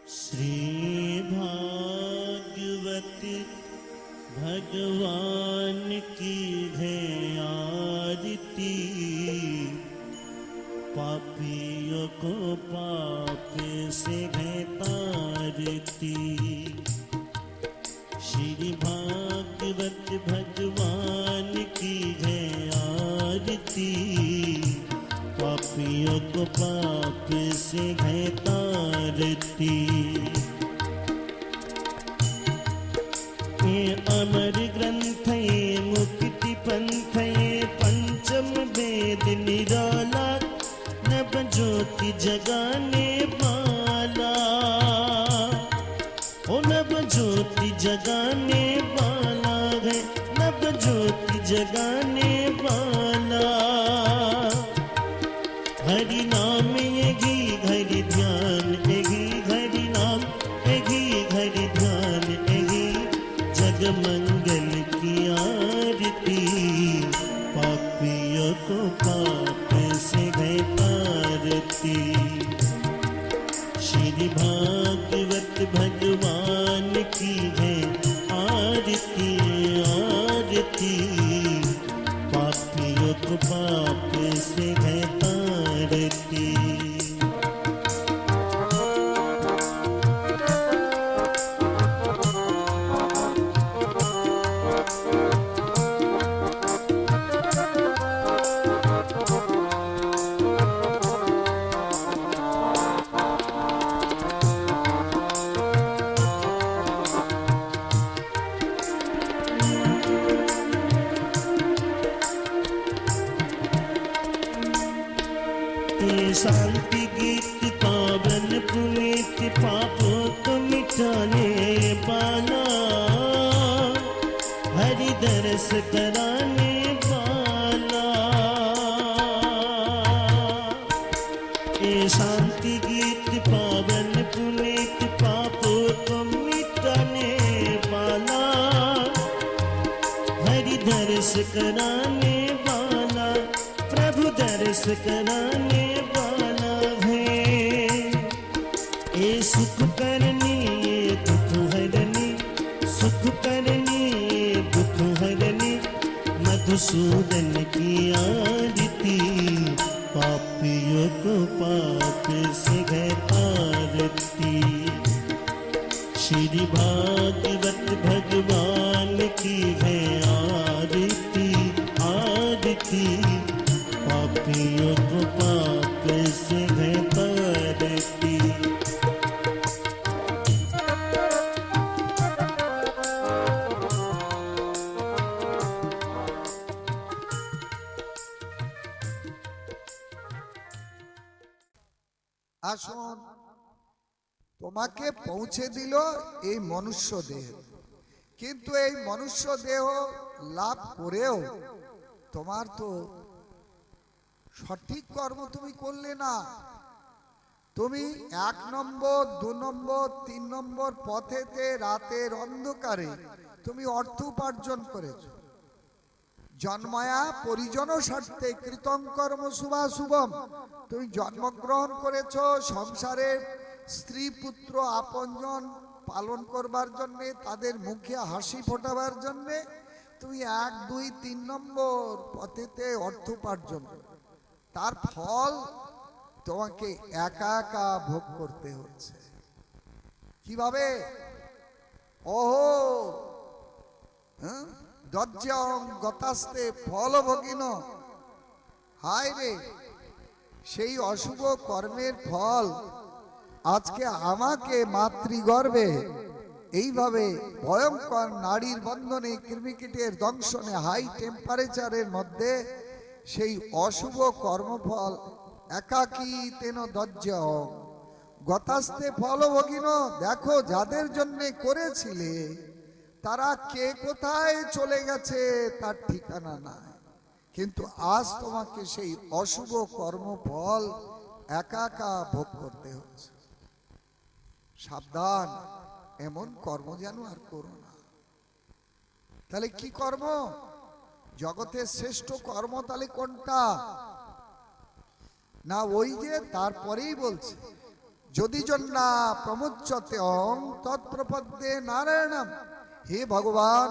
श्री भागवत भगवान की है आरती, पापियों को पाप से है तारती। श्री भागवत भगवान की है आरती, पापियों को पाप से है तारती। ये अमर ग्रंथ ये मुक्ति पंथ ये पंचम वेद निराला, नव ज्योति जगाने वाला। ओ नव ज्योति जगाने वाला है, नव ज्योति जगाने वाला। हरि नाम एगी हरि ध्यान एगी, हरि नाम एगी हरि ध्यान एगी। जग मंगल की आरती, पापियों को पाप से है तारती। श्री भागवत भगवान की है आरती आरती, पापियों को पाप से है तारती। शांति गीत पावन पुनीत, पापों को मिटाने वाला, हरि दरस कराने वाला। ये शांति गीत पावन पुनीत, पापों को मिटाने वाला, हरि दरस कराने वाला, प्रभु दरस कराने वाला है। ये सुख करनी ये दुख हरनी, सुख करनी ये दुख हरनी। मधुसूदन की आरती, पापियों को पाप से है तारती। श्री भागवत भगवान की है आरती आरती, पापियों को पाप से है तारती। আসুন, তোমাকে পৌঁছে দিল এই মনুষ্য দেহ, কিন্তু এই মনুষ্য দেহ লাভ করেও তোমার তো সঠিক কর্ম তুমি করলে না। তুমি 1 নম্বর 2 নম্বর 3 নম্বর পথেতে রাতের অন্ধকারে তুমি অর্থ উপার্জন করেছো। জন্মায়া পরিজন স্বার্থে কৃতং কর্ম শুভাশুভম, তুমি জন্মগ্রহণ করেছো সংসারের স্ত্রী পুত্র আপনজন পালন করবার জন্যে, তাদের মুখে হাসি ফোটাবার জন্যে তুমি 1 2 3 নম্বর পথেতে অর্থ উপার্জন, তার ফল তোমাকে একা একা ভোগ করতে হচ্ছে। কিভাবে? ওহো দজ্জং গতাস্তে ফলভোগিন। হায় রে, সেই অশুভ কর্মের ফল আজকে আমাকে মাতৃগর্ভে এইভাবে ভয়ঙ্কর নারীর বন্ধনে, কৃমিকীটের দংশনে, হাই টেম্পারেচারের মধ্যে সেই অশুভ কর্মফল একাকী তেন দজ্জ গতাস্তে ফলভোগিন। দেখো, যাদের জন্য করেছিলে তারা কে কোথায় চলে গেছে তার ঠিকানা নাই, কিন্তু আজ তোমাকে সেই অশুভ কর্মফল একা একা ভোগ করতে হচ্ছে। সাবধান, এমন কর্ম যেন আর করো না। তাহলে কি কর্ম? জগতের শ্রেষ্ঠ কর্ম তাহলে কোনটা? না ওই যে তারপরেই বলছে যদি জন্না প্রমুচ্যতে তৎপ্রপদ্যে নারায়ণম। হে ভগবান,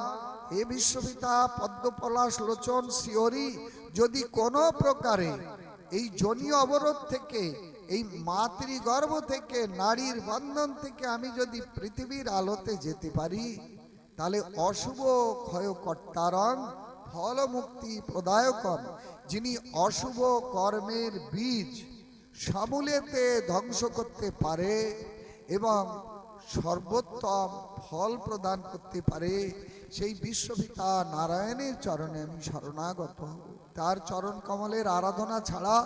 হে বিশ্বপিতা পদ্মপলাশ লোচন শ্রীহরি, যদি কোনো প্রকারে এই জনি অবরোধ থেকে, এই মাতৃগর্ভ থেকে, নারীর বন্ধন থেকে আমি যদি পৃথিবীর আলোতে যেতে পারি, তাহলে অশুভ ক্ষয়কর্তারং ফল মুক্তি প্রদায়কম, যিনি অশুভ কর্মের বীজ সমূলেতে ধ্বংস করতে পারে এবং সর্বোত্তম ফল প্রদান করতে পারে, সেই বিশ্বপিতা নারায়ণের চরণে আমি শরণাগত হব। তার চরণ কমলের আরাধনা ছাড়া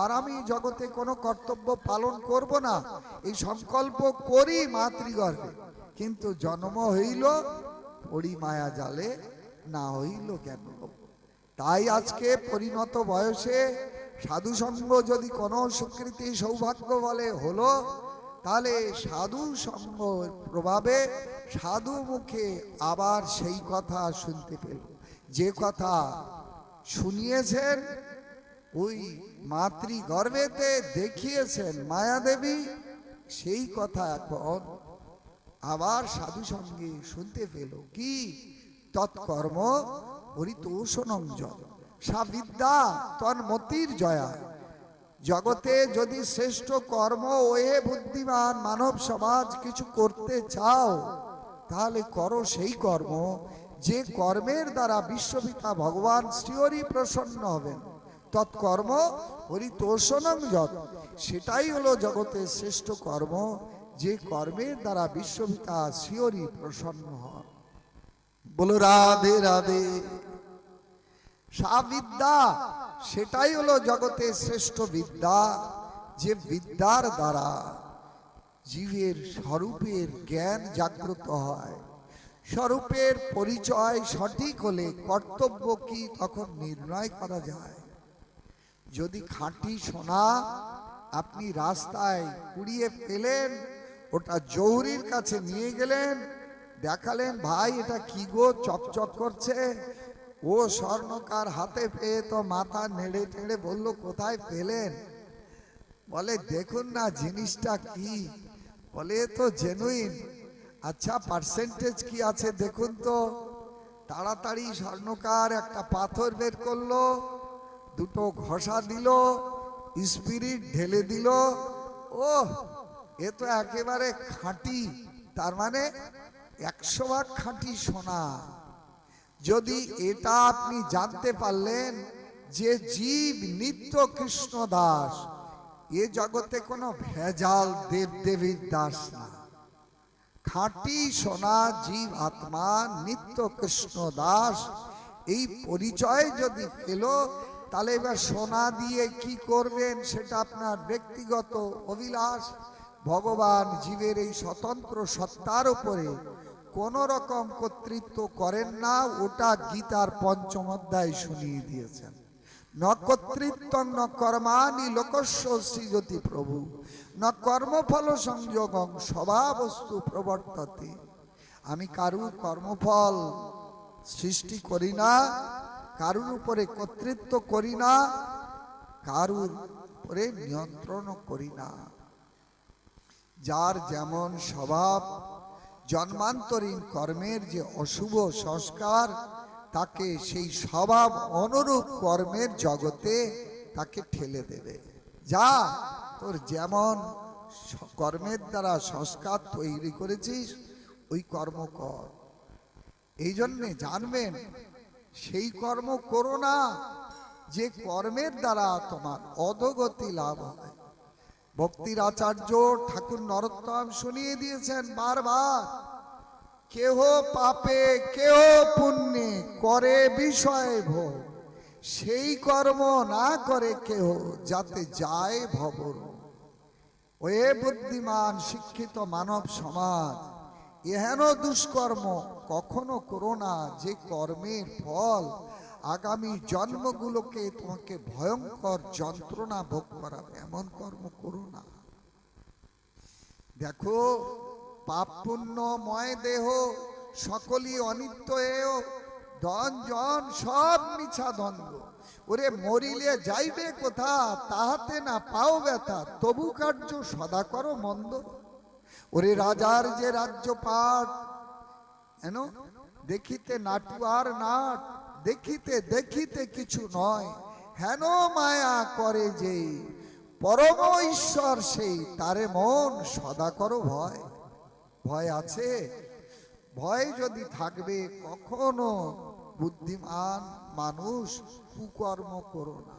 আর আমি জগতে কোনো কর্তব্য পালন করব না, এই সংকল্প করি মাতৃগর্ভে। কিন্তু জন্ম হইল পড়ি মায়া জালে, না হইল কেন? তাই আজকে পরিণত বয়সে সাধু সঙ্গ যদি কোনো স্বীকৃতি সৌভাগ্য বলে হলো, তাহলে সাধু সঙ্গ প্রভাবে সাধু মুখে আবার সেই কথা শুনতে পেল, যে কথা শুনিয়েছেন ওই মাতৃগর্ভেতে দেখিয়েছেন মায়াদেবী, সেই কথা এখন আবার সাধু সঙ্গে শুনতে পেল। কি? তৎকর্ম পরিতোষণং জল সা বিদ্যা তন্মতির জয়া। জগতে যদি শ্রেষ্ঠ কর্ম ওয়ে বুদ্ধিমান মানব সমাজ কিছু করতে চাও, তাহলে করো সেই কর্ম যে কর্মের দ্বারা বিশ্বপিতা ভগবান শ্রীহরি প্রসন্ন হবেন। তৎকর্ম পরিতোষণং যৎ, সেটাই হলো জগতের শ্রেষ্ঠ কর্ম, যে কর্মের দ্বারা বিশ্বপিতা শ্রীহরি প্রসন্ন হন। বলো রাধে রাধে। সা বিদ্যা, সেটাই হলো জগতের শ্রেষ্ঠ বিদ্যা, যে বিদ্যার দ্বারা জীবের স্বরূপের জ্ঞান জাগ্রত হয়। স্বরূপের পরিচয় সঠিক হলে কর্তব্য কি তখন নির্ণয় করা যায়। যদি খাঁটি সোনা আপনি রাস্তায় কুড়িয়ে পেলেন, ওটা জৌহরির কাছে নিয়ে গেলেন, দেখালেন ভাই এটা কি গো চকচক করছে, ও স্বর্ণকার হাতে পেয়ে তো মাথা নেড়ে টেড়ে বলল কোথায় পেলেন? বলে দেখুন না জিনিসটা কি। বলে তো জেনুইন। আচ্ছা পার্সেন্টেজ কি আছে দেখুন তো। তাড়াতাড়ি স্বর্ণকার একটা পাথর বের করলো, দুটো ঘষা দিল, স্পিরিট ঢেলে দিল, ও এ তো একেবারে খাঁটি, তার মানে 100 ভাগ খাঁটি সোনা। যদি এটা আপনি জানতে পারলেন যে জীব নিত্য কৃষ্ণ দাস, এ জগতে কোনো ভেজাল দেবদেবীর দাস না, খাঁটি সোনা জীব আত্মা নিত্য কৃষ্ণ দাস, এই পরিচয় যদি পেল, তাহলে এবার সোনা দিয়ে কি করবেন সেটা আপনার ব্যক্তিগত অভিলাষ। ভগবান জীবের এই স্বতন্ত্র সত্তার উপরে কোন রকম কর্তৃত্ব করেন না, ওটা গীতার ৫ম অধ্যায় শুনিয়ে দিয়েছেন। ন কর্তৃত্বং ন কর্মাণি লোকস্য সৃজতি প্রভু, ন কর্মফল সংযোগং স্বভাবস্তু প্রবর্ততে। আমি কারুর কর্মফল সৃষ্টি করি না, কারুর উপরে কর্তৃত্ব করি না, কারুর উপরে নিয়ন্ত্রণ করি না। যার যেমন স্বভাব, জন্মান্তরীণ কর্মের যে অশুভ সংস্কার, তাকে সেই স্বভাব অনুরূপ কর্মের জগতে তাকে ঠেলে দেবে। যা তোর যেমন কর্মের দ্বারা সংস্কার তৈরি করেছিস ওই কর্ম কর। এই জন্যে জানবেন সেই কর্ম করো না যে কর্মের দ্বারা তোমার অধোগতি লাভ হয়। ভক্তির আচার্য ঠাকুর নরোত্তম শুনিয়ে দিয়েছেন বারবার, কেহ পাপে কেহ পুণ্যে করে বিষয় ভোগ, সেই কর্ম না করে কেহ যাতে যায় ভবর। ওয়ে বুদ্ধিমান শিক্ষিত মানব সমাজ, এহেন দুষ্কর্ম কখনো করো না যে কর্মের ফল আগামী জন্মগুলোকে তোমাকে ভয়ঙ্কর যন্ত্রণা ভোগ করাবে, এমন কর্ম করো না। দেখো পাপ পুণ্যময় দেহ সকলই অনিত্য এও, ধন জন সব মিছা দ্বন্দ্ব। ওরে মরিলে যাইবে কোথা, তাহাতে না পাও ব্যথা, তবু কার্য সদা করো মন্দ। ওরে রাজার যে রাজ্য পাট, হেন দেখিতে নাটুয়ার নাট, দেখিতে দেখিতে কিছু নয়, হেন মায়া করে যে পরম ঈশ্বর সেই, তারে মন সদা করো ভয়। ভয় আছে? ভয় যদি থাকবে কখনো বুদ্ধিমান মানুষ কুকর্ম করো না।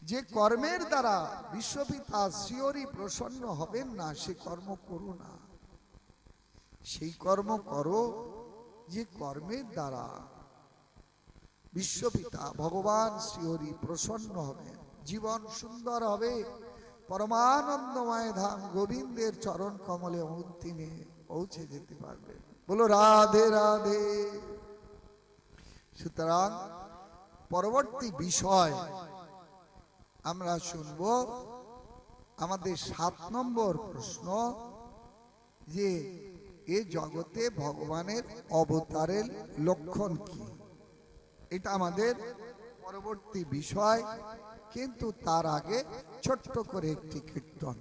যে কর্মের দ্বারা বিশ্বপিতা শ্রীহরি প্রসন্ন হবেন না, সে কর্ম করো না। সেই কর্ম করো যে কর্মের দ্বারা বিশ্বপিতা ভগবান শ্রীহরি প্রসন্ন হবেন, জীবন সুন্দর হবে, পরমানন্দময় ধাম গোবিন্দের চরণ কমলে অন্তিমে পৌঁছে যেতে পারবে। বলো রাধে রাধে। সুতরাং পরবর্তী বিষয় আমরা শুনব আমাদের 7 নম্বর প্রশ্ন, যে এ জগতে ভগবানের অবতারের লক্ষণ কি। এটা আমাদের পরবর্তী বিষয়, কিন্তু তার আগে ছোট্ট করে একটি কীর্তন।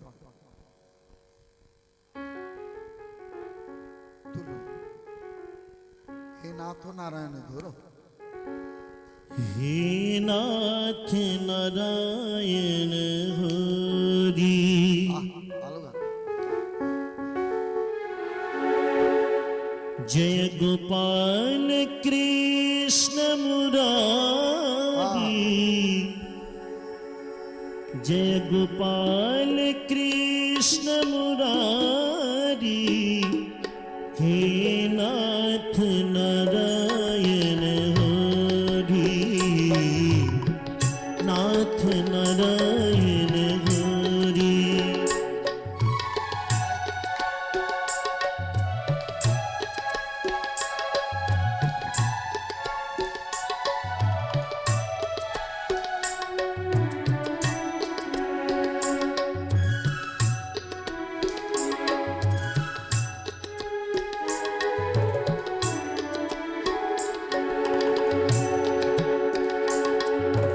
হে নাথ নারায়ণ ধরো। हे नाथ नारायण हरि। ভালো গান। जय गोपाल कृष्ण मुरारी, जय गोपाल कृष्ण मुरारी, हे नाथ नारायण हरि, नाथ नारायण हरि।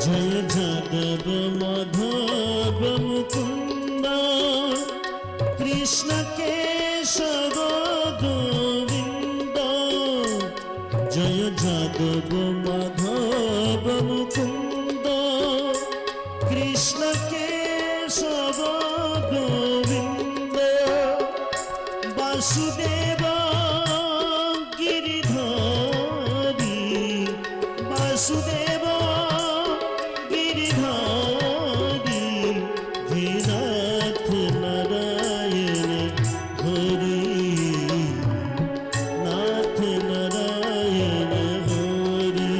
जय जादव माधव मुकुंद, कृष्ण केशव गोविंद। जय जादव माधव मुकुंद, कृष्ण केशव गोविंद। वासुदेव गिरिधारी, वासुदेव गिरिधारी, हे नाथ नारायण हरि, नाथ नारायण हरि।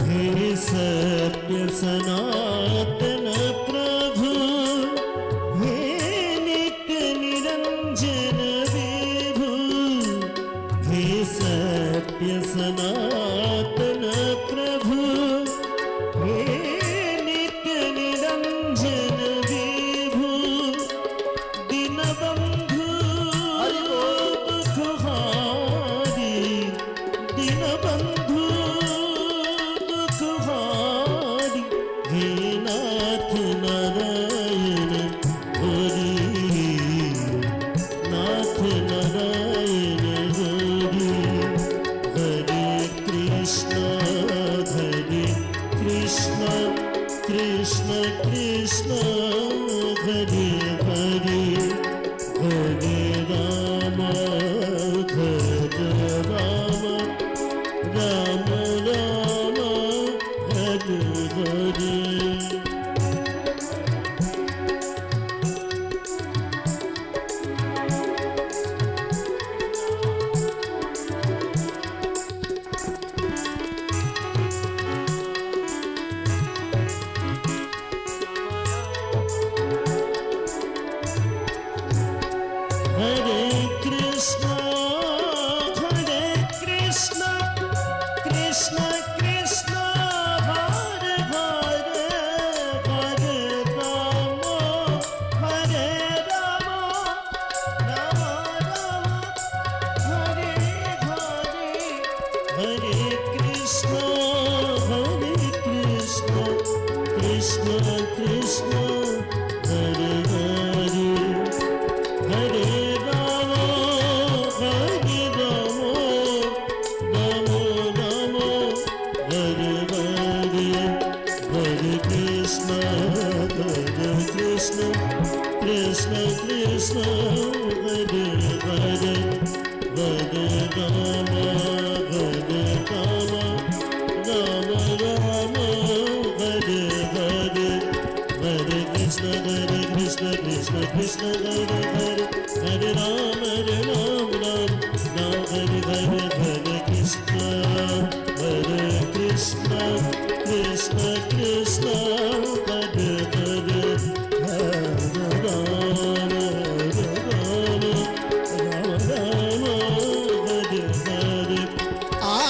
हे सत्य सनातन प्रभु, हे नित्य निरंजन विभु। हे सत्य सनातन प्रभु, हे नित्य निरंजन विभु। दीनबंधु दुखहारी, दीनबंधु दुखहारी, हे नाथ नारायण हरि, नाथ नारायण हरि। हरे Krishna Hare Krishna, Hare Krishna, Krishna Krishna, Hare Hare, Hare Rama, Hare Rama, Rama Rama, Hare Hare. Hare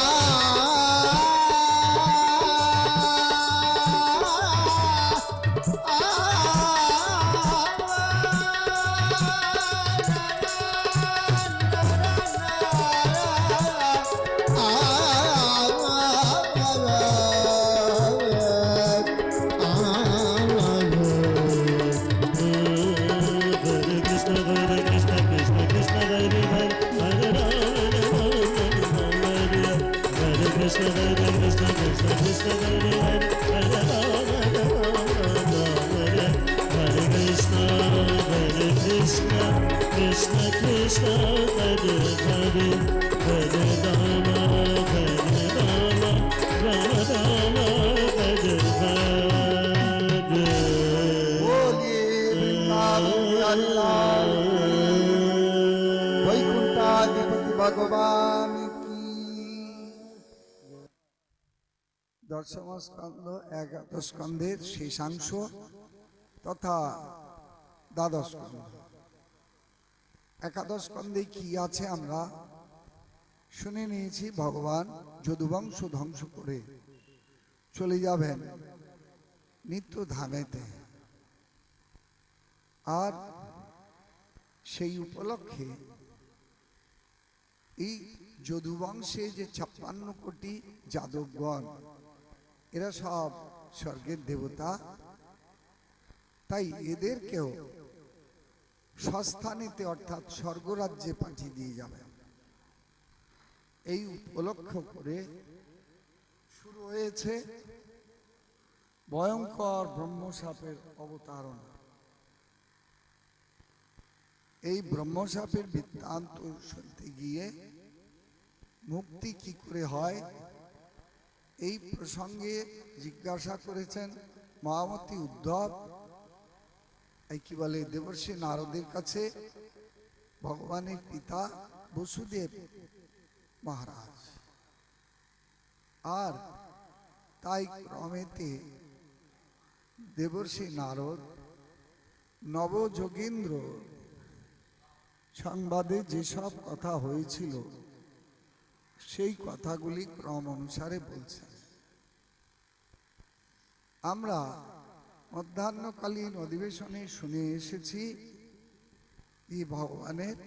Krishna, Hare Krishna, Krishna Krishna, Hare Hare, Hare Rama, Rama Rama, Hare Krishna, Hare Krishna, Krishna Krishna, Hare Hare, Hare Rama, Rama Rama, Hare Krishna, Hare Krishna, Krishna Krishna, Hare Hare, Hare Rama, Rama Rama, Hare Hare. बोलिए वृंदावन बिहारी लाल वैकुंठाधिपति भगवान की। दशम स्कंद एकादश स्कंधेर शेषांश तथा দ্বাদশ স্কন্ধ। একাদশ স্কন্ধে কি আছে আমরা শুনে নিয়েছি। ভগবান যদুবংশ ধ্বংস করে চলে যাবেন নিত্য ধামেতে, আর সেই উপলক্ষে এই যদুবংশে যে 56 কোটি যাদবগণ, এরা সব স্বর্গের দেবতা, তাই এদেরকেও স্বস্থানেতে অর্থাৎ স্বর্গরাজ্যে পাঠিয়ে দিয়ে যাবেন। এই উপলক্ষ করে শুরু হয়েছে ভয়ঙ্কর ব্রহ্মসাপের অবতারণ। এই ব্রহ্মসাপের বৃত্তান্ত শুনতে গিয়ে মুক্তি কি করে হয় এই প্রসঙ্গে জিজ্ঞাসা করেছেন মহামতি উদ্ধব। এই কি বলে দেবর্ষি নারদের কাছে ভগবানের পিতা বসুদেব মহারাজ। আর তাই ক্রমেতে দেবর্ষি নারদ নবযোগীন্দ্র সংবাদে যেসব কথা হয়েছিল সেই কথাগুলি ক্রম অনুসারে বলছেন। আমরা মধ্যাহ্নকালীন অধিবেশনে শুনে এসেছি এই ভগবানের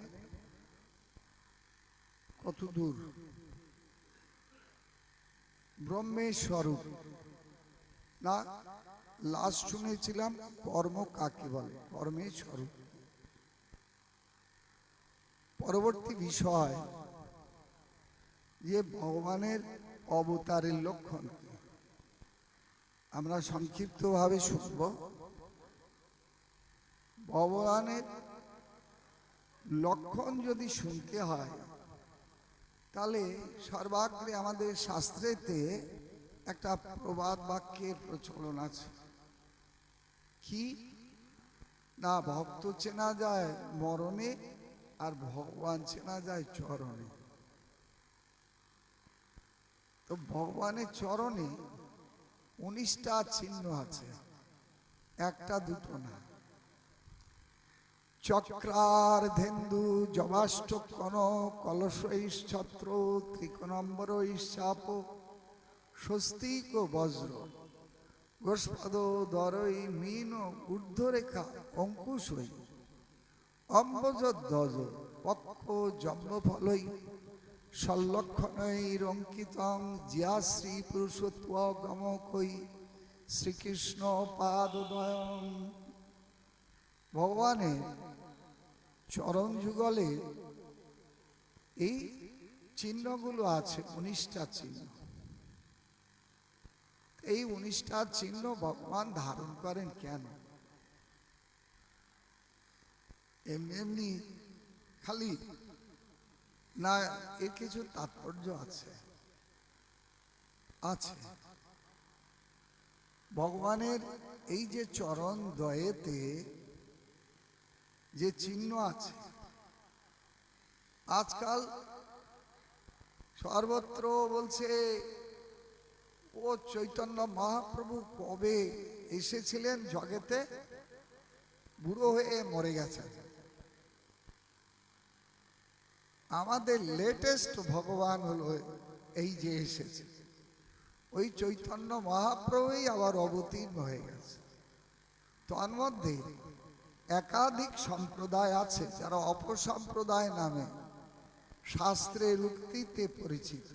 কতদূর ব্রহ্মের স্বরূপ না। লাস্ট শুনেছিলাম কর্ম কাকে বলে, কর্মের স্বরূপ। পরবর্তী বিষয় যে ভগবানের অবতারের লক্ষণ আমরা সংক্ষিপ্তভাবে শুনব। ভগবানের লক্ষণ যদি শুনতে হয় তাহলে সর্বাগ্রে আমাদের শাস্ত্রেতে একটা প্রবাদ বাক্যের প্রচলন আছে। কি না, ভক্ত চেনা যায় মরণে আর ভগবান চেনা যায় চরণে। তো ভগবানের চরণে 19টা চিহ্ন আছে, একটা দুটো না। চক্রার ধেন্দু জবাষ্টক কনক কলশৈশ ছত্র ত্রিকোণম্বর ঈশাপ স্বস্তিক বজ্র গোস্পদ দরই মীন ঊর্ধ্বরেখা অঙ্কুশই অম্বুজধ্বজ পক্ষ জম্বফলই সল্লক্ষণৈরঙ্কিতং জিয়াশ্রী পুরুষত্ব গমকই শ্রীকৃষ্ণ পাদোদয়ং। ভগবানের চরণ যুগলে এই চিহ্নগুলো আছে, 19টা চিহ্ন। এই 19টা চিহ্ন ভগবান ধারণ করেন কেন? এমনি এমনি খালি না, এর কিছু তাৎপর্য আছে। আছে ভগবানের এই যে চরণ দ্বয়েতে যে চিহ্ন আছে, আজকাল সর্বত্র বলছে ও চৈতন্য মহাপ্রভু কবে এসেছিলেন জগতে, বুড়ো হয়ে মরে গেছেন। আমাদের লেটেস্ট ভগবান হলো এই যে এসেছে, ওই চৈতন্য মহাপ্রভুই আবার অবতীর্ণ হয়ে গেছে। তন্মধ্যে একাধিক সম্প্রদায় আছে যারা অপসম্প্রদায় নামে শাস্ত্রের উক্তিতে পরিচিত।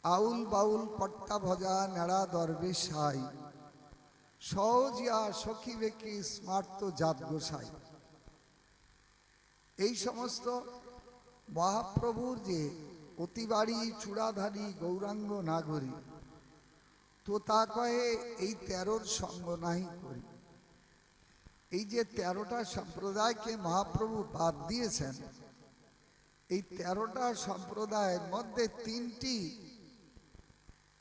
আউল বাউল পট্টা ভজা নেড়া দরবেশ সাই, সহজিয়া সখী বেকি স্মার্ত জাত গোসাই। এই সমস্ত মহাপ্রভুর যে অতিবাড়ি চূড়াধারী গৌরাঙ্গ নাগরী, তো তা কয়ে এই 13র সঙ্গ নাহি করি। এই যে 13টা সম্প্রদায়কে মহাপ্রভু বাদ দিয়েছেন, এই 13টা সম্প্রদায়ের মধ্যে 3টি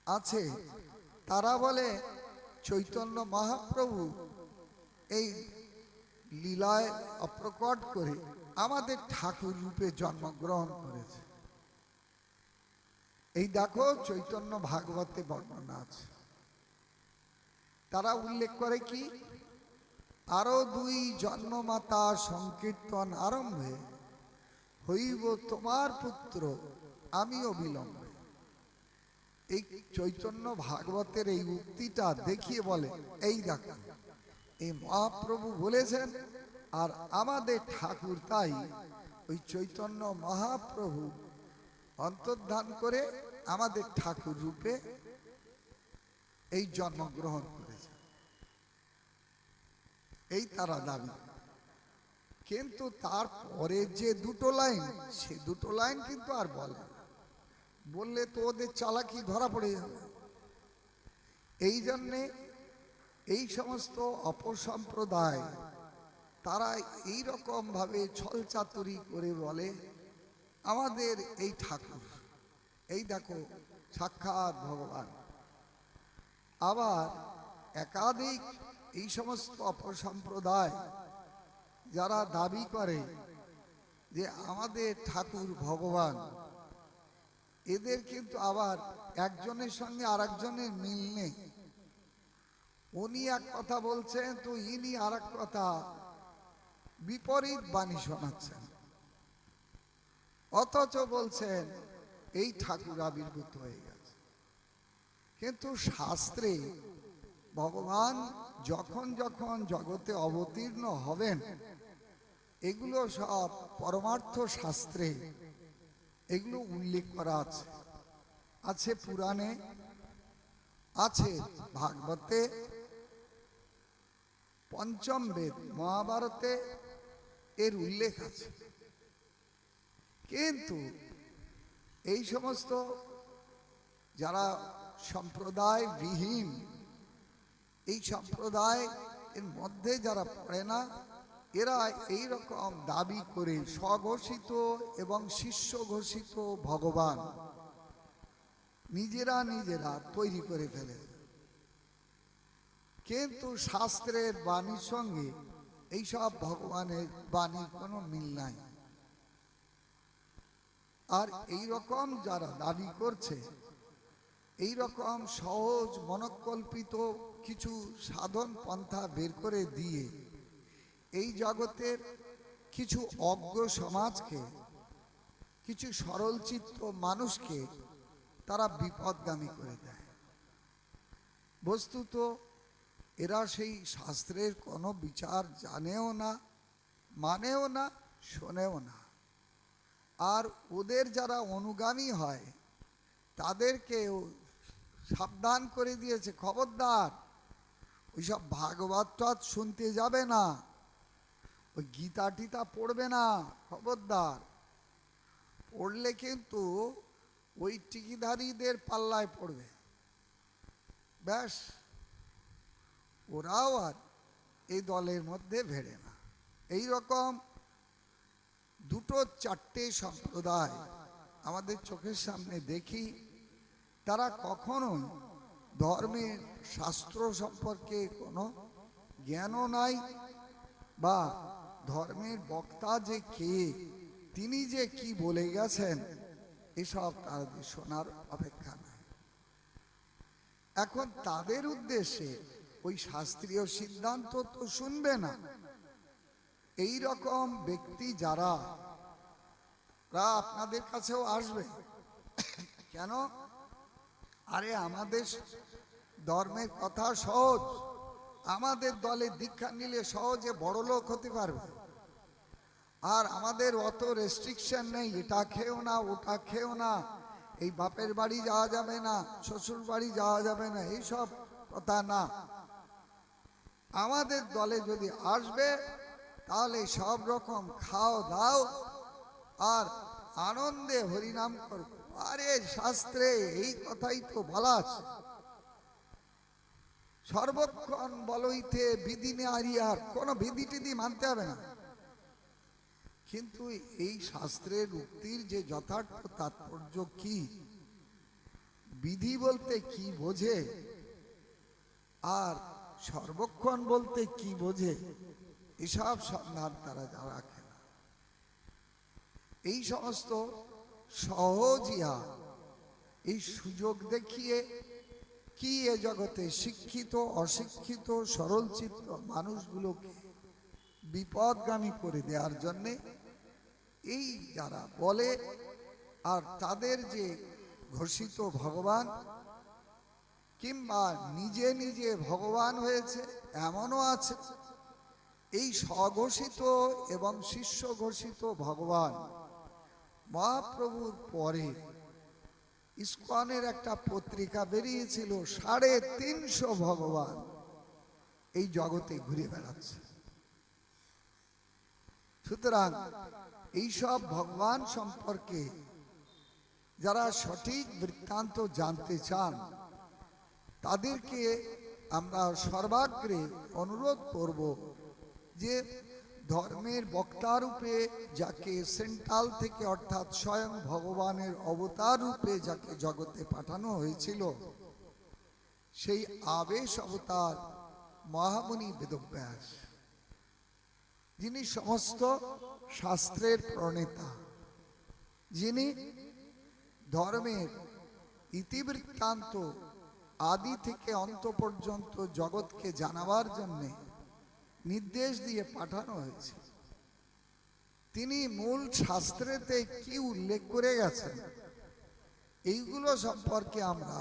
আছে, তারা বলে চৈতন্য মহাপ্রভু এই লীলায় অপ্রকট করে আমাদের ঠাকুর রূপে জন্মগ্রহণ করেছে। এই দেখো চৈতন্য ভাগবতে বর্ণনা আছে। তারা উল্লেখ করে কি, আরো 2 জন্মমাতা সংকীর্তন আরম্ভে, হইব তোমার পুত্র আমি অবিলম্বে। এই চৈতন্য ভাগবতের এই উক্তিটা দেখিয়ে বলে, এই দেখো এই মহাপ্রভু বলেছেন, আর আমাদের ঠাকুর তাই ওই চৈতন্য মহাপ্রভু অন্তর্ধান করে আমাদের ঠাকুর রূপে এই জন্মগ্রহণ করেছে, এই তারা দাবি। কিন্তু তারপরে যে 2টো লাইন, সে 2টো লাইন কিন্তু আর বললে তো ওদের চালাকি ধরা পড়ে যাবে। এই জন্যে এই সমস্ত অপসম্প্রদায় তারা এই রকম ভাবে ছলচাতুরি করে বলে আমাদের এই ঠাকুর, এই দেখো সাক্ষাৎ ভগবান। আবার একাধিক এই সমস্ত অপসম্প্রদায় যারা দাবি করে যে আমাদের ঠাকুর ভগবান, এদের কিন্তু আবার একজনের সঙ্গে আরেকজনের মিল নেই। উনি এক কথা বলছেন তো ইনি আর এক কথা বিপরীত বাণী শোনাচ্ছেন, অথচ বলছেন এই ঠাকুর আবির্ভূত হয়ে গেছে। কিন্তু শাস্ত্রে ভগবান যখন যখন জগতে অবতীর্ণ হবেন, এগুলো সব পরমার্থ শাস্ত্রে এগুলো উল্লেখ করা আছে। আছে পুরাণে, আছে ভাগবতে, পঞ্চম বেদ মহাভারতে এর উল্লেখ আছে। কিন্তু এই সমস্ত যারা সম্প্রদায় বিহীন, এই সম্প্রদায় এর মধ্যে যারা পড়ে না, এরা এই রকম দাবি করে স্বঘোষিত এবং শিষ্য ঘোষিত ভগবান নিজেরা নিজেরা তৈরি করে ফেলে। কিন্তু শাস্ত্রের বাণীর সঙ্গে এইসব ভগবানের বাণীর কোনো মিল নাই। আর এই রকম যারা দাবি করছে, এই রকম সহজ মনকল্পিত কিছু সাধন পন্থা বের করে দিয়ে এই জগতের কিছু অজ্ঞ সমাজকে, কিছু সরলচিত্ত মানুষকে তারা বিপদগামী করে দেয়। বস্তুত এরা সেই শাস্ত্রের কোনো বিচার জানেও না, মানেও না, শোনেও না। আর ওদের যারা অনুগামী হয় তাদেরকেও সাবধান করে দিয়েছে, খবরদার ওইসব ভাগবত শুনতে যাবে না, ওই গীতা টিতা পড়বে না, খবরদার। পড়লে কিন্তু ওই টিকিধারীদের পাল্লায় পড়বে। ব্যাস, ওরাও আর এই দলের মধ্যে ভেড়ে না। এই রকম 2-4টে সম্প্রদায় আমাদের চোখের সামনে দেখি, তারা কখনোই ধর্মের শাস্ত্র সম্পর্কে কোনো জ্ঞানও নাই, বা ধর্মের বক্তা যে কে, তিনি যে কি বলে গেছেন এসব তাদের শোনার অপেক্ষা নাই। এখন তাদের উদ্দেশ্যে ওই শাস্ত্রীয় সিদ্ধান্ত তো শুনবে না। এই রকম ব্যক্তি যারা আপনাদের কাছেও আসবে কেন? আরে আমাদের ধর্মের কথা সহজ, আমাদের দলে দীক্ষা নিলে সহজে বড়লোক হতে পারবে, আর আমাদের অত রেস্ট্রিকশন নেই, এটা খেও না ওটা খেও না, এই বাপের বাড়ি যাওয়া যাবে না, শ্বশুর বাড়ি যাওয়া যাবে না, এইসব কথা না। আমাদের দলে যদি আসবে তাহলে সব রকম খাও দাও আর আনন্দে হরিনাম করো। আরে শাস্ত্রে এই কথাই তো বলা আছে, সর্বক্ষণ বলইতে বিধি নারিয়ার, কোনো বিধি টিধি মানতে হবে না। কিন্তু এই শাস্ত্রের উক্তির যে যথার্থ তাৎপর্য কি, বিধি বলতে কি বোঝে আর সর্বক্ষণ বলতে কি বোঝে, এসব সন্ধান তারা যা রাখে না। এই সমস্ত সহজিয়া এই সুযোগ দেখিয়ে কি এ জগতে শিক্ষিত অশিক্ষিত সরলচিত্ত মানুষগুলোকে বিপদগামী করে দেওয়ার জন্যে এই যারা বলে, আর তাদের যে ঘোষিত ভগবান কিংবা নিজে নিজে ভগবান হয়েছে এমনও আছে, এই স্বঘোষিত এবং শিষ্য ঘোষিত ভগবান মহাপ্রভুর পরে ইস্কনের একটা পত্রিকা বেরিয়েছিল, 350 ভগবান এই জগতে ঘুরে বেড়াচ্ছে। সুতরাং এইসব ভগবান সম্পর্কে যারা সঠিক বৃত্তান্ত জানতে চান তাদেরকে আমরা সর্বাগ্রে অনুরোধ করব যে ধর্মের বক্তা রূপে যাকে সেন্ট্রাল থেকে অর্থাৎ স্বয়ং ভগবানের অবতার রূপে যাকে জগতে পাঠানো হয়েছিল, সেই আবেশ অবতার মহামুনি বেদব্যাস, যিনি সমস্ত শাস্ত্রের প্রণেতা, যিনি ধর্মের ইতিবৃত্তান্ত আদি থেকে অন্ত পর্যন্ত জগৎকে জানাবার জন্যে নির্দেশ দিয়ে পাঠানো হয়েছে। তিনি মূল শাস্ত্রেতে কি উল্লেখ করে গেছেন এইগুলো সম্পর্কে আমরা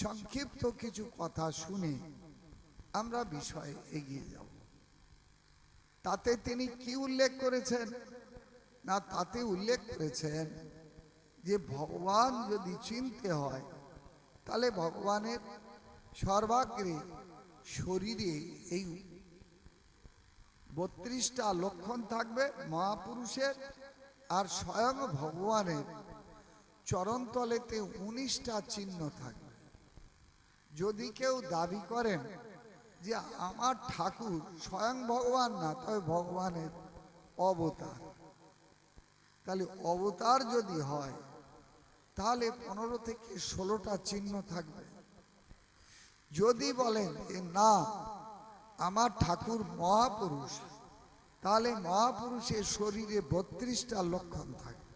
সংক্ষিপ্ত কিছু কথা শুনে আমরা বিষয়ে এগিয়ে যাব। তাতে তিনি কি উল্লেখ করেছেন না, তাতে উল্লেখ করেছেন যে ভগবান যদি চিনতে হয় তাহলে ভগবানের সর্বাগ্রে শরীরে এই 32টা লক্ষণ থাকবে মহাপুরুষের, আর স্বয়ং ভগবানের চরণতলেতে 19টা চিহ্ন থাকবে। যদি কেউ দাবি করেন যে আমার ঠাকুর স্বয়ং ভগবান না, তবে ভগবানের অবতার, তাহলে অবতার যদি হয় তাহলে 15 থেকে 16টা চিহ্ন থাকবে। যদি বলেন যে না আমার ঠাকুর মহাপুরুষ, তাহলে মহাপুরুষের শরীরে 32টা লক্ষণ থাকে,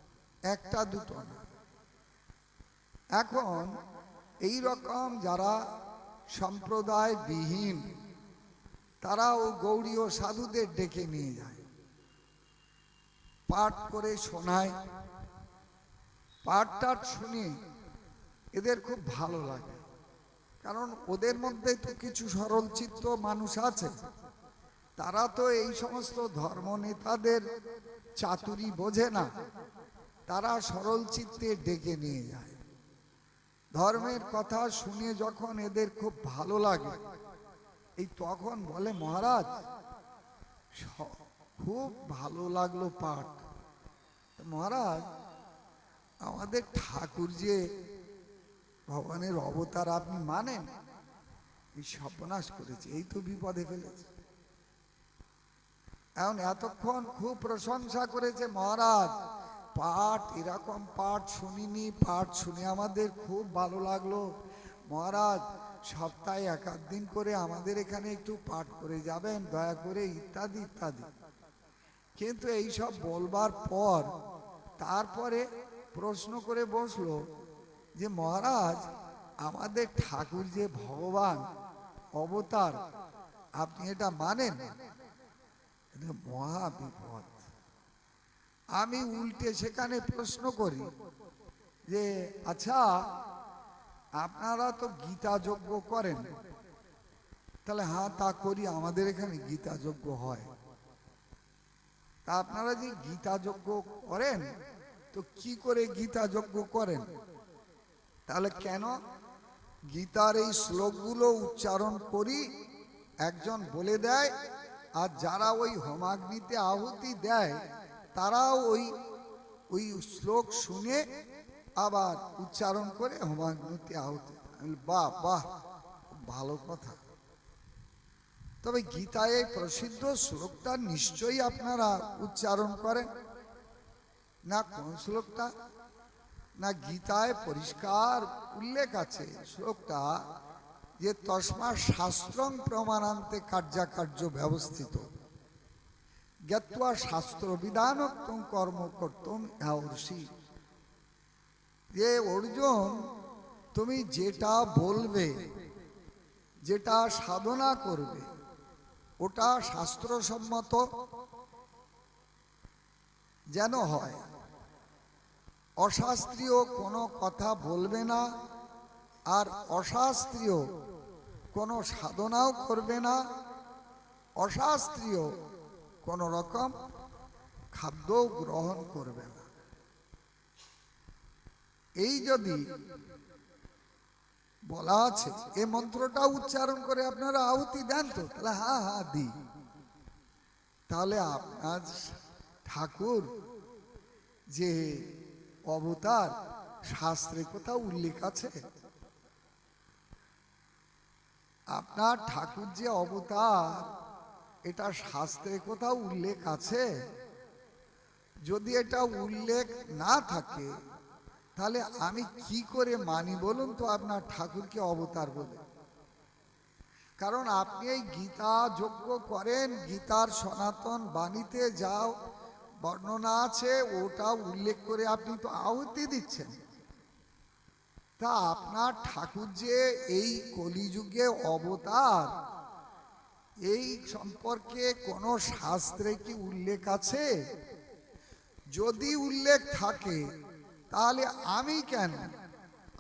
একটা দুটো না। এখন এই রকম যারা সম্প্রদায় বিহীন তারা ও গৌড়ীয় সাধুদের ডেকে নিয়ে যায়, পাঠ করে শোনায়। পাঠ শুনে এদের খুব ভালো লাগে, কারণ ওদের মধ্যে তো কিছু সরল চিত্ত মানুষ আছে, তারা তো এই সমস্ত ধর্ম নেতাদের চাতুরি বোঝে না, তারা সরল চিত্তে ডেকে নিয়ে যায়। ধর্মের কথা শুনে যখন এদের খুব ভালো লাগে, এই তখন বলে মহারাজ খুব ভালো লাগলো পাঠ, মহারাজ আমাদের ঠাকুর যে ভগবানের অবতার আপনি মানেন, এই সর্বনাশ করেছে, এই তো বিপদে ফেলেছে। এখন এতক্ষণ খুব প্রশংসা করেছে মহারাজ, পাঠ এরকম পাঠ শুনিনি, পাঠ শুনে আমাদের খুব ভালো লাগলো মহারাজ, সপ্তাহে 1-8 দিন করে আমাদের এখানে একটু পাঠ করে যাবেন দয়া করে, ইত্যাদি ইত্যাদি। কিন্তু এই সব বলবার পর তারপরে প্রশ্ন করে বসলো যে মহারাজ, আমাদের ঠাকুর যে ভগবান অবতার, আপনি এটা মানেন? এটা মহা বিপদ। আমি উল্টে সেখানে প্রশ্ন করি যে আচ্ছা, আপনারা তো গীতা যজ্ঞ করেন। তাহলে হ্যাঁ, তা করি, আমাদের এখানে গীতা যজ্ঞ হয়। তা আপনারা যে গীতা যজ্ঞ করেন, তো কি করে গীতা যজ্ঞ করেন? তাহলে কেন? গীতার এই শ্লোকগুলো উচ্চারণ করি, একজন বলে দেয়, আর যারা ওই হোমাগ্নিতে আহুতি দেয় তারাও ওই শ্লোক শুনে আবার উচ্চারণ করে হোমাগ্নিতে আহুতি। বাহ বাহ, ভালো কথা। তবে গীতায় প্রসিদ্ধ শ্লোকটা নিশ্চয়ই আপনারা উচ্চারণ করেন না? কোন শ্লোকটা? না, গীতায় পরিষ্কার উল্লেখ আছে শ্লোকটা, যে তস্মা শাস্ত্রং প্রমাণান্তে কার্যাকার্য ব্যবস্থিত জ্ঞাত্বা শাস্ত্র বিধানোক্তং কর্ম কর্তুম ইহার্ষি। যে অর্জুন, তুমি যেটা বলবে, যেটা সাধনা করবে, ওটা শাস্ত্রসম্মত যেন হয়। অশাস্ত্রীয় কোনো কথা বলবে না, আর অশাস্ত্রীয় কোনো সাধনাও করবে না, অশাস্ত্রীয় কোনো রকম খাদ্য গ্রহণ করবে না। এই যদি বলা আছে, এই মন্ত্রটা উচ্চারণ করে আপনারা আহুতি দেন তো? তাহলে হ্যাঁ হ্যাঁ দিই। তাহলে আপনার ঠাকুর যে অবতার, শাস্ত্রে কোথাও উল্লেখ আছে? আপনার ঠাকুর যে অবতার, এটা শাস্ত্রে কোথাও উল্লেখ আছে? যদি এটা উল্লেখ না থাকে, তাহলে আমি কি করে মানি বলুন তো আপনার ঠাকুরকে অবতার বলে? কারণ আপনি এই গীতা যজ্ঞ করেন, গীতার সনাতন বাণীতে যাও বর্ণনা আছে, ওটা উল্লেখ করে আপনি তো আহুতি দিচ্ছেন। তা আপনার ঠাকুর যে এই কলিযুগে অবতার, এই সম্পর্কে কোনো শাস্ত্রে কি উল্লেখ আছে? যদি উল্লেখ থাকে, তাহলে আমি কেন,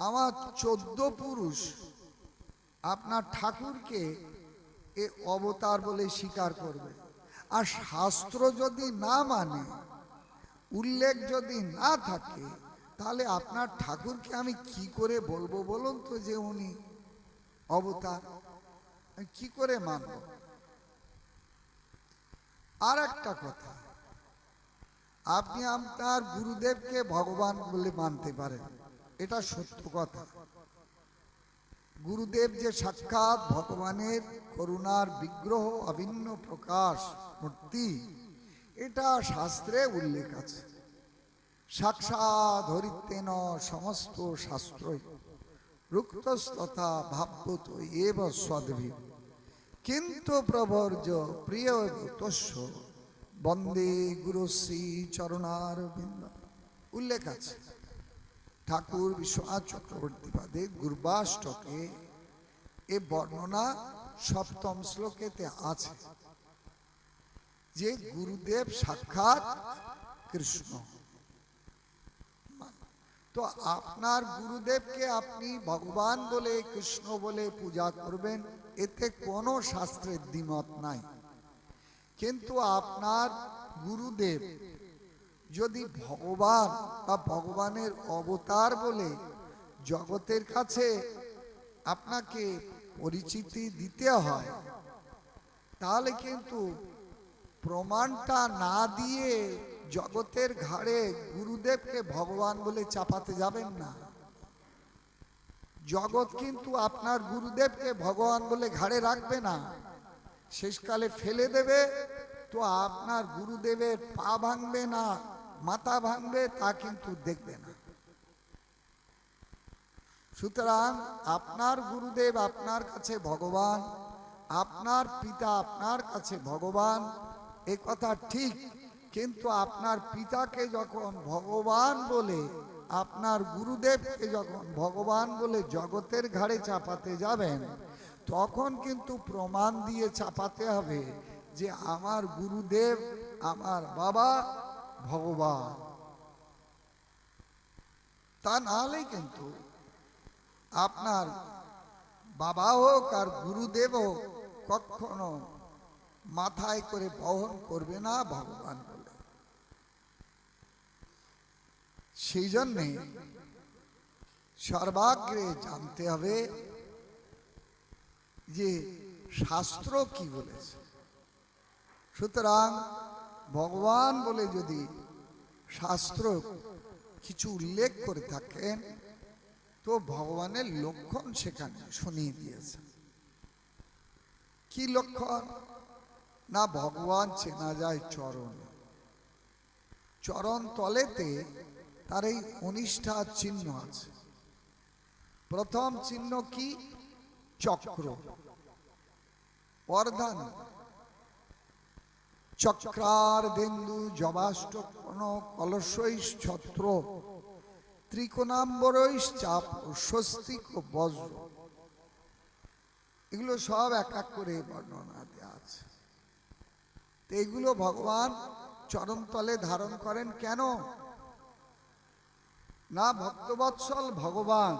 আমার 14 পুরুষ আপনার ঠাকুরকে এ অবতার বলে স্বীকার করবে? আর শাস্ত্র যদি না মানে, উল্লেখ যদি না থাকে, তাহলে আপনার ঠাকুরকে আমি কি করে বলবো বলুন তো যে উনি অবতার? কি করে মানব? আর একটা কথা, আপনি আপনার গুরুদেবকে ভগবান বলে মানতে পারেন, এটা সত্য কথা। গুরুদেব যে সাক্ষাৎ ভগবানের করুণার বিগ্রহ, অভিন্ন প্রকাশ মূর্তি, এটা শাস্ত্রে উল্লেখ আছে। সাক্ষাৎ হরিতেন সমস্ত শাস্ত্রই রুক্তস্তথা ভাব্যত এব সদ্ভি কিন্তু প্রবর্য প্রিয় তস্য বন্দে গুরু শ্রী চরণারবিন্দ। উল্লেখ আছে ঠাকুর বিশ্বনাথ চক্রবর্তী পাদে গুরবাষ্টকে, এ বর্ণনা 7ম শ্লোকেতে আছে যে গুরুদেব সাক্ষাৎ কৃষ্ণ। তো আপনার গুরুদেবকে আপনি ভগবান বলে, কৃষ্ণ বলে পূজা করবেন, এতে কোনো শাস্ত্রের দ্বিমত নাই। কিন্তু আপনার গুরুদেব যদি ভগবান বা ভগবানের অবতার বলে জগতের কাছে আপনাকে পরিচিতি দিতে হয়, তাহলে কিন্তু প্রমাণটা না দিয়ে জগতের ঘাড়ে গুরুদেবকে ভগবান বলে চাপাতে যাবেন না। জগৎ কিন্তু আপনার গুরুদেবকে ভগবান বলে ঘাড়ে রাখবে না, শেষকালে ফেলে দেবে। তো আপনার গুরুদেবের পা ভাঙবে না, মাথা ভাঙবে, তা কিন্তু দেখবে না। সুতরাং আপনার গুরুদেব আপনার কাছে ভগবান, আপনার পিতা আপনার কাছে ভগবান, এ কথা ঠিক। কিন্তু আপনার পিতাকে যখন ভগবান বলে আপনার গুরুদেবকে যখন ভগবান বলে জগতের ঘাড়ে চাপাতে যাবেন, তখন কিন্তু প্রমাণ দিয়ে চাপাতে হবে যে আমার গুরুদেব, আমার বাবা ভগবান। তা নাহলে কিন্তু আপনার বাবা হোক আর গুরুদেব হোক কখনো মাথায় করে বহন করবে না ভগবান বলে। সেই জন্যে সর্বাগ্রে জানতে হবে যে শাস্ত্র কি বলেছে। সুতরাং ভগবান বলে যদি শাস্ত্র কিছু উল্লেখ করে থাকেন, তো ভগবানের লক্ষণ সেখানে শুনিয়ে দিয়েছে। কি লক্ষণ? না, ভগবান চেনা যায় চরণ, চরণ তলেতে তার এই 19টা চিহ্ন আছে। প্রথম চিহ্ন কি? চক্র, অর্ধান, চক্রার দেন্দু জবাষ্টকন কলশৈশ ছত্র ত্রিকোণাম্বরৈশ চাপ স্বস্তিক ও বজ্র। এগুলো সব এক এক করে বর্ণনা দেওয়া আছে। তো এগুলো ভগবান চরণতলে ধারণ করেন কেন? না, ভক্তবৎসল ভগবান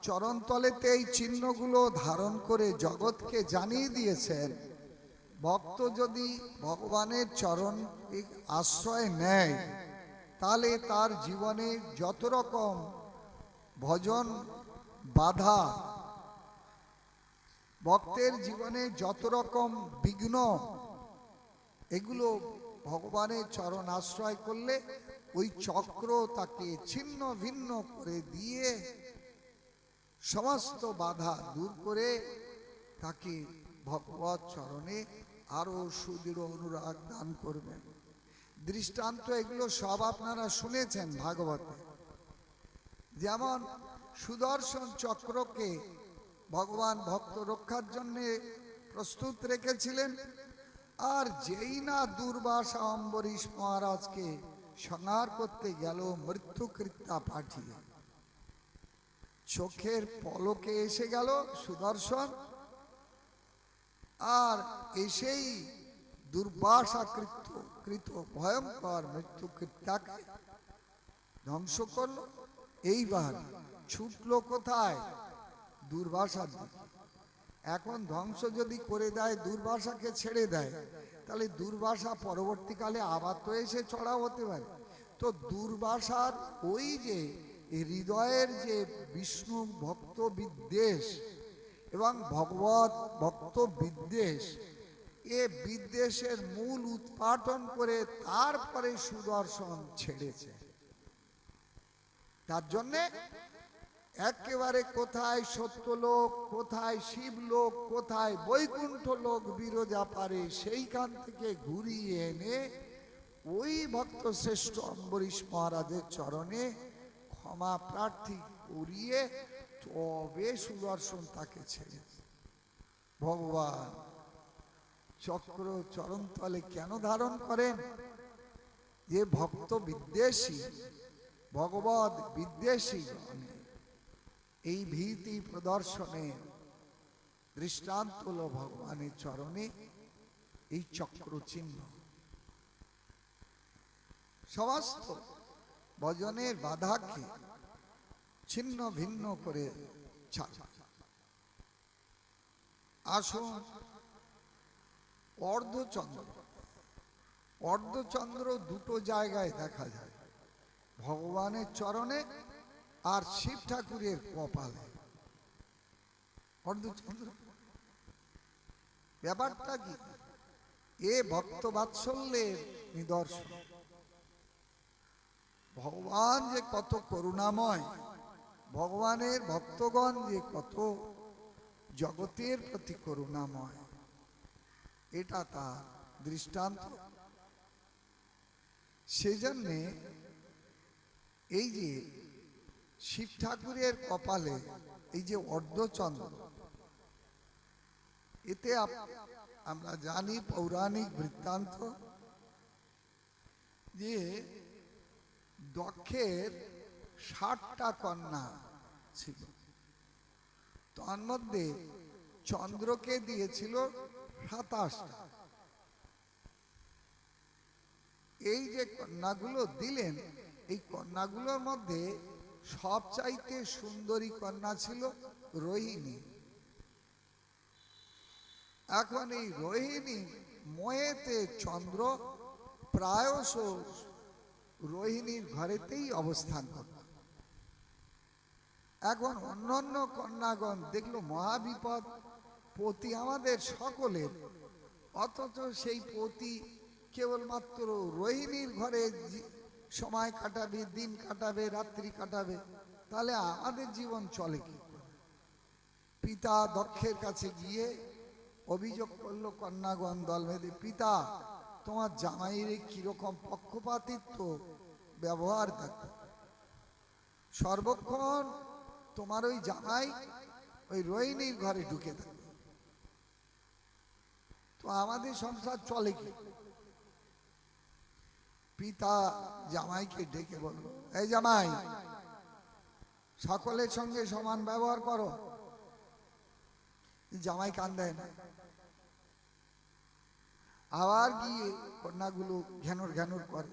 চরণতলেতে এই চিহ্নগুলো ধারণ করে জগৎকে জানিয়ে দিয়েছেন, ভক্ত যদি ভগবানের চরণ আশ্রয় নেয়, তাহলে তার জীবনে যত রকম ভজন বাধা, ভক্তের জীবনে যত রকম বিঘ্ন, এগুলো ভগবানের চরণ আশ্রয় করলে ওই চক্র তাকে ছিন্ন ভিন্ন করে দিয়ে সমস্ত বাধা দূর করে তাকে ভগবত চরণে আরো সুদৃঢ় অনুরাগ দান করবেন। দৃষ্টান্ত এগুলো সব আপনারা শুনেছেন ভাগবতে। যেমন সুদর্শন চক্রকে ভগবান ভক্ত রক্ষার জন্য প্রস্তুত রেখেছিলেন, আর যেই না দুর্বাসা অম্বরীশ মহারাজকে সংহার করতে গেল মৃত্যুকৃত্যা পাঠিয়ে, চোখের পলকে এসে গেল সুদর্শন, আর এসেই দুর্বাসাকৃত ভয়ঙ্কর মৃত্যুকৃত্যাকে ধ্বংস করল। এইবার ছুটলো কোথায়? দুর্বাসার দিকে। এখন ধ্বংস যদি করে দেয়, দুর্বাসাকে ছেড়ে দেয়, তাহলে দুর্বাসা পরবর্তীকালে আবার তো এসে চড়াও হতে পারে। তো দুর্বাসার ওই যে হৃদয়ের যে বিষ্ণু ভক্ত বিদ্বেষ এবং ভগবত ভক্ত বিদ্বেষ, এ বিদ্বেষের মূল উৎপাটন করে তারপরে সুদর্শন ছেড়েছে। তার জন্যে একেবারে কোথায় সত্যলোক, কোথায় শিবলোক, কোথায় বৈকুণ্ঠ লোক বিরজা পারে, সেইখান থেকে ঘুরিয়ে এনে ওই ভক্ত শ্রেষ্ঠ অম্বরীশ মহারাজের চরণে ক্ষমা প্রার্থী করিয়ে তবে সুদর্শন তাকে ছেড়ে। ভগবান চক্র চরণতলে কেন ধারণ করেন? যে ভক্ত বিদ্বেষী, ভগবত বিদ্বেষী এই ভীতি প্রদর্শনে দৃষ্টান্ত হল ভগবানের চরণে এই চক্র চিহ্ন। সমস্ত ভজনের বাধাকে ছিন্ন ভিন্ন করে ছাড়া। আসুন অর্ধচন্দ্র। অর্ধচন্দ্র দুটো জায়গায় দেখা যায়, ভগবানের চরণে আর শিব ঠাকুরের কপালে। অর্ধচন্দ্র ব্যাপারটা কি? এ ভক্ত বাৎসল্যের নিদর্শন। ভগবান যে কত করুণাময়, ভগবানের ভক্তগণ যে কত জগতের প্রতি করুণাময়, এটা তার দৃষ্টান্ত। সেজন্যে এই যে শিব ঠাকুরের কপালে এই যে অর্ধচন্দ্র, এতে আমরা জানি পৌরাণিক বৃত্তান্ত যে দক্ষের 60টা কন্যা ছিল। তার মধ্যে চন্দ্রকে দিয়েছিল 27টা। এই যে কন্যাগুলো দিলেন, এই কন্যাগুলোর মধ্যে সবচাইতে সুন্দরী কন্যা ছিল রোহিণী। এখন এই রোহিণী মোহেতে চন্দ্র প্রায়শ রোহিণীর ঘরেতেই অবস্থান করত। এখন অন্যান্য কন্যাগণ দেখলো মহাবিপদ, পতি আমাদের সকলের, অথচ সেই পতি কেবলমাত্র রোহিণীর ঘরে সময় কাটাবে, দিন কাটাবে, রাত্রি কাটাবে, তাহলে আমাদের জীবন চলে কি করে? পিতা দক্ষের কাছে গিয়ে অভিযোগ করলো কন্যাগণ দল বেঁধে, পিতা তোমার জামাইয়ের কিরকম পক্ষপাতিত্ব ব্যবহার দেখো, সর্বক্ষণ তোমার ওই জামাই ওই রোহিণীর ঘরে ঢুকে থাকে, তো আমাদের সংসার চলে কি? পিতা জামাইকে ডেকে বলল, এই জামাই, সকলের সঙ্গে সমান ব্যবহার করো। জামাই কান দেয় না। আবার গিয়ে কন্যাগুলো ঘ্যানর ঘ্যানর করে।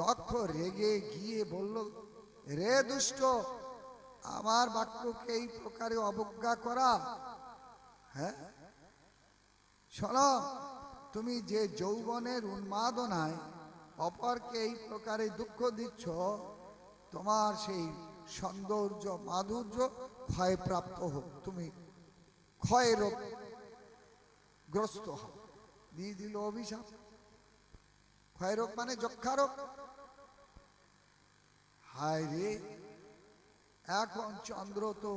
দক্ষ রেগে গিয়ে বলল, রে দুষ্ট, আমার বাক্যকে এই প্রকারে অবজ্ঞা করা? হ্যাঁ, শোনো, তুমি যে যৌবনের উন্মাদনায় অপরকে এই প্রকারে দুঃখ দিচ্ছ, তোমার সেই সৌন্দর্য মাধুর্য ক্ষয়প্রাপ্ত হোক, তুমি ক্ষয়ের গ্রস্ত হও। দিয়ে দিল অভিশাপ। ক্ষয়রোগ মানে যক্ষারোগ। হায় রে, এখন চন্দ্র তো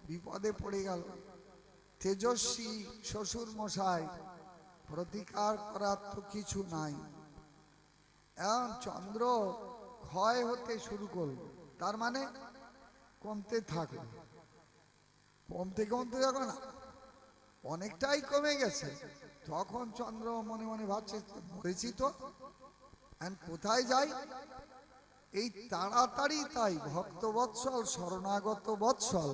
বিপদে পড়ে গেল। তেজস্বী শ্বশুর মশাই, প্রতিকার করার তো কিছু নাই। এখন চন্দ্র ক্ষয় হতে শুরু করল, তার মানে কমতে থাকলো। কমতে কমতে যখন অনেকটাই কমে গেছে, তখন চন্দ্র মনে মনে ভাবছে, মরেছি তো, কোথায় যাই? এই তাড়াতাড়ি তাই ভক্তবৎসল শরণাগত বৎসল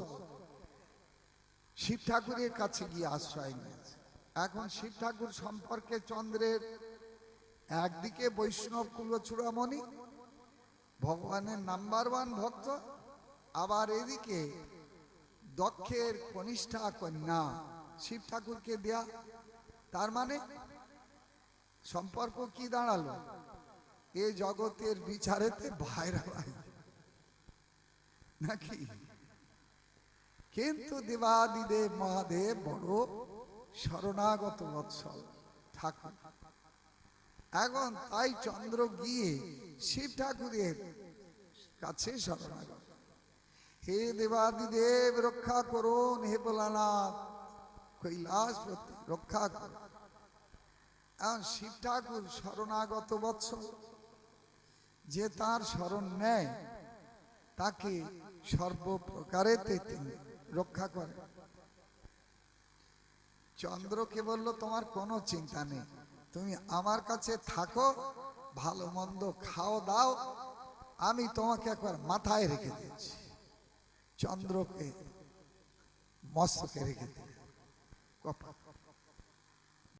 শিব ঠাকুরের কাছে গিয়ে আশ্রয় নিয়েছে। এখন শিব ঠাকুর সম্পর্কে চন্দ্রের একদিকে বৈষ্ণব কুলচূড়ামণি, ভগবানের নাম্বার 1 ভক্ত, আবার এদিকে দক্ষের কনিষ্ঠা কন্যা শিব ঠাকুরকে দেয়া। তার মানে সম্পর্ক কি দাঁড়ালো? এ জগতের বিচারেতে ভাইরা ভাই নাকি? কিন্তু দেবাদিদেব মহাদেব বড় শরণাগত বৎসল ঠাকুর। এখন তাই চন্দ্র গিয়ে শিব ঠাকুরের কাছে শরণাগত, হে দেবাদিদেব রক্ষা করুন, হে ভোলানাথ কৈলাসপতি রক্ষা করুন। এখন শিব ঠাকুর শরণাগত বৎসল, যে তার শরণ নেয় তাকে সর্বপ্রকারেতে তিনি রক্ষা করেন। চন্দ্রকে বলল, তোমার কোনো চিন্তা নেই, তুমি আমার কাছে থাকো, ভালো মন্দ খাও দাও, আমি তোমাকে একবার মাথায় রেখে দিয়েছি। চন্দ্রকে মস্তকে রেখে দিল কপাল।